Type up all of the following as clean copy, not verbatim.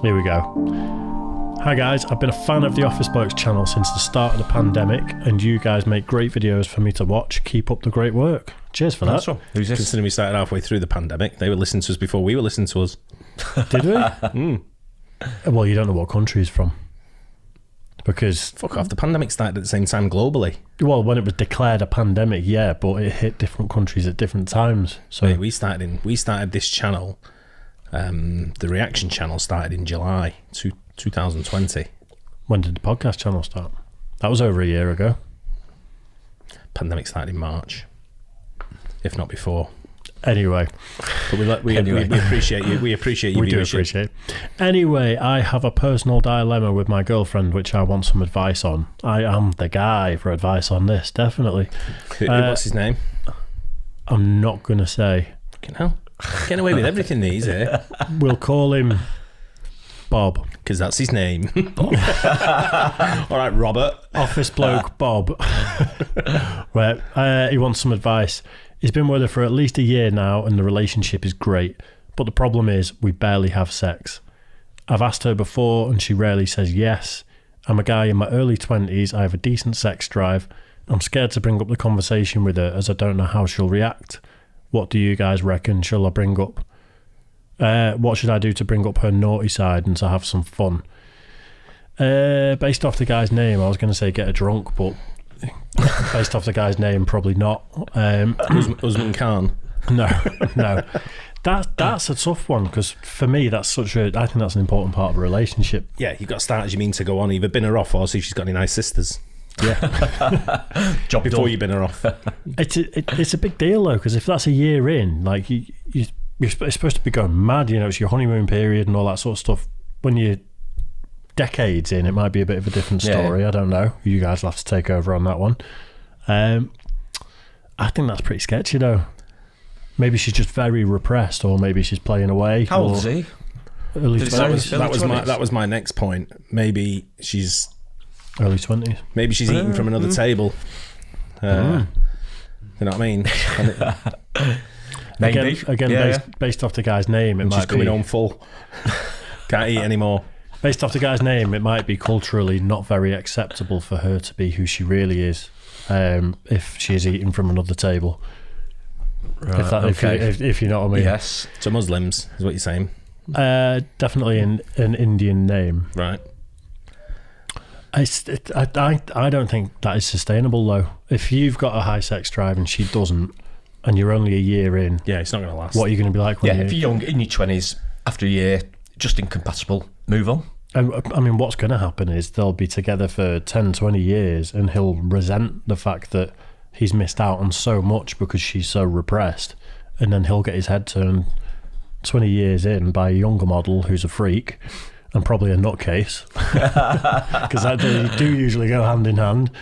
Here we go. Hi guys, I've been a fan of the Office Blokes channel since the start of the pandemic, and you guys make great videos for me to watch. Keep up the great work. Cheers for that. Who's this? Considering we started halfway through the pandemic, they were listening to us before we were listening to us. Did we? Well, you don't know what country he's from. Because... Fuck off, the pandemic started at the same time globally. Well, when it was declared a pandemic, yeah, but it hit different countries at different times. So Mate, we started this channel, the reaction channel started in July 2020. When did the podcast channel start? That was over a year ago. Pandemic started in March, if not before. Anyway. But we appreciate you. We appreciate you. We do appreciate it. Anyway, I have a personal dilemma with my girlfriend, which I want some advice on. I am the guy for advice on this, definitely. What's his name? I'm not going to say. Fucking hell. Getting away with everything these, eh? We'll call him Bob. Because that's his name. All right, Robert. Office bloke Bob. Where he wants some advice. He's been with her for at least a year now and the relationship is great. But the problem is we barely have sex. I've asked her before and she rarely says yes. I'm a guy in my early 20s. I have a decent sex drive. I'm scared to bring up the conversation with her as I don't know how she'll react. What do you guys reckon? Shall I bring up? What should I do to bring up her naughty side and to have some fun? Based off the guy's name, I was going to say get her drunk, but based off the guy's name, probably not. Usman Khan. No. That's a tough one because for me, I think that's an important part of a relationship. Yeah, you've got to start as you mean to go on. Either bin her off or see if she's got any nice sisters. Yeah. Job before you bin her off. It's a big deal though, because if that's a year in, like you're supposed to be going mad, you know, it's your honeymoon period and all that sort of stuff. When you're decades in, it might be a bit of a different story. Yeah. I don't know. You guys will have to take over on that one. I think that's pretty sketchy though. Maybe she's just very repressed, or maybe she's playing away. How old is he? Early 20s. That was my next point. Maybe she's early 20s. Maybe she's eating from another table. You know what I mean? Maybe. Again, based off the guy's name, it might she's coming home full. Can't eat anymore. Based off the guy's name, it might be culturally not very acceptable for her to be who she really is, if she is eating from another table. Right, if you know what I mean. Yes. So Muslims is what you're saying. Definitely an Indian name. Right. I don't think that is sustainable though. If you've got a high sex drive and she doesn't, and you're only a year in, yeah, it's not going to last. What are you going to be like when if you're young, in your 20s, after a year, just incompatible, move on. I mean, what's going to happen is they'll be together for 10, 20 years and he'll resent the fact that he's missed out on so much because she's so repressed, and then he'll get his head turned 20 years in by a younger model who's a freak and probably a nutcase, because they do usually go hand in hand,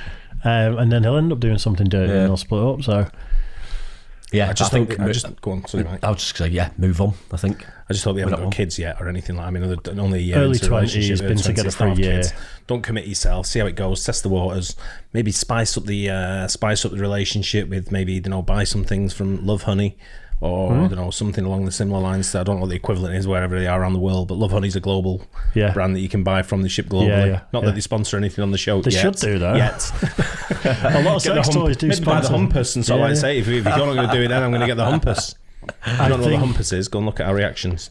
and then he'll end up doing something dirty and they'll split up. So yeah, I just think go on, sorry, Mike. I would just say move on. I think I just hope they haven't got kids yet or anything like. I mean, only a year early into 20s, been together for a year. Kids. Don't commit yourself. See how it goes. Test the waters. Maybe spice up the relationship with maybe buy some things from Love Honey, or something along the similar lines. I don't know what the equivalent is wherever they are around the world, but Love Honey's a global brand that you can buy from. The ship globally. Not that they sponsor anything on the show. They should do that. Yet. A lot of sex toys do sponsor. Buy the Humpus, and so like I say, if you're not going to do it, then I'm going to get the Humpus. I don't know what the Humpus is. Go and look at our reactions.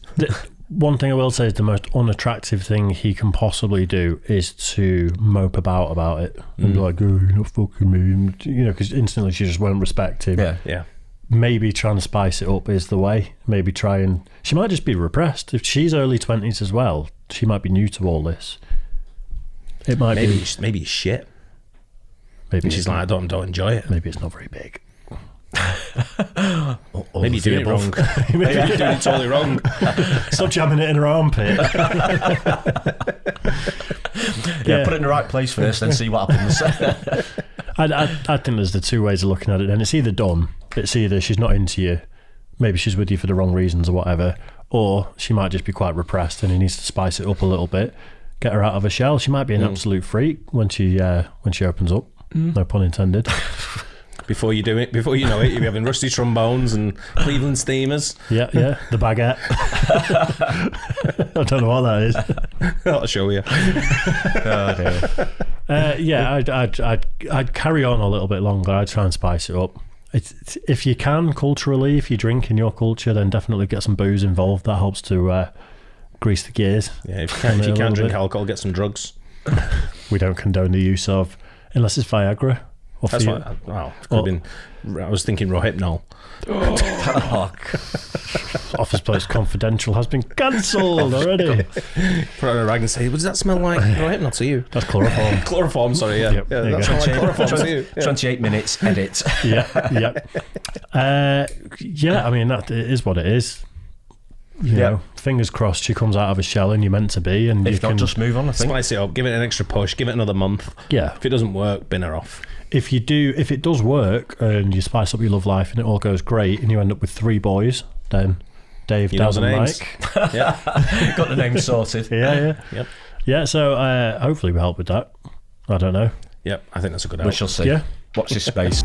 One thing I will say is the most unattractive thing he can possibly do is to mope about it and be like, "Oh, you're not fucking me," because instantly she just won't respect him. Yeah. Maybe try and spice it up is the way. Maybe try and... She might just be repressed. If she's early 20s as well, she might be new to all this. It might be... Maybe it's shit. Maybe she's like, I don't enjoy it. Maybe it's not very big. Maybe you're doing it wrong. Maybe you're doing it totally wrong. Stop jamming it in her armpit. Put it in the right place first, then see what happens. I think there's the two ways of looking at it, and it's either done. It's either she's not into you, maybe she's with you for the wrong reasons or whatever, or she might just be quite repressed and he needs to spice it up a little bit, get her out of her shell. She might be an absolute freak when she opens up. No pun intended. Before you know it, you'll be having rusty trombones and Cleveland steamers. Yeah, the baguette. I don't know what that is. I'll show you. Oh, dear. Yeah, I'd carry on a little bit longer. I'd try and spice it up. It's if you can, culturally, if you drink in your culture, then definitely get some booze involved. That helps to grease the gears. Yeah, if you can drink alcohol, get some drugs. We don't condone the use of, unless it's Viagra. Or That's what. Well, it could have been. I was thinking Rohypnol. Office Place Confidential has been cancelled already. Put on a rag and say, "Does that smell like Rohypnol to you?" That's chloroform. Chloroform, sorry, yeah. Yep, Yeah, there you that go. smells like chloroform to you. Yeah. 28 minutes, edit. Yeah. I mean, that it is what it is. You know, fingers crossed she comes out of a shell and you're meant to be, and If you not, can just move on, I think. Spice it up, give it an extra push, give it another month. Yeah. If it doesn't work, bin her off. If it does work and you spice up your love life and it all goes great and you end up with 3 boys, then Dave, You know Daz the and names. Mike. Yeah. Got the name sorted. Yeah. Yep. Yeah, so hopefully we help with that. I don't know. Yep. I think that's a good We help. shall see. Yeah. Watch this space.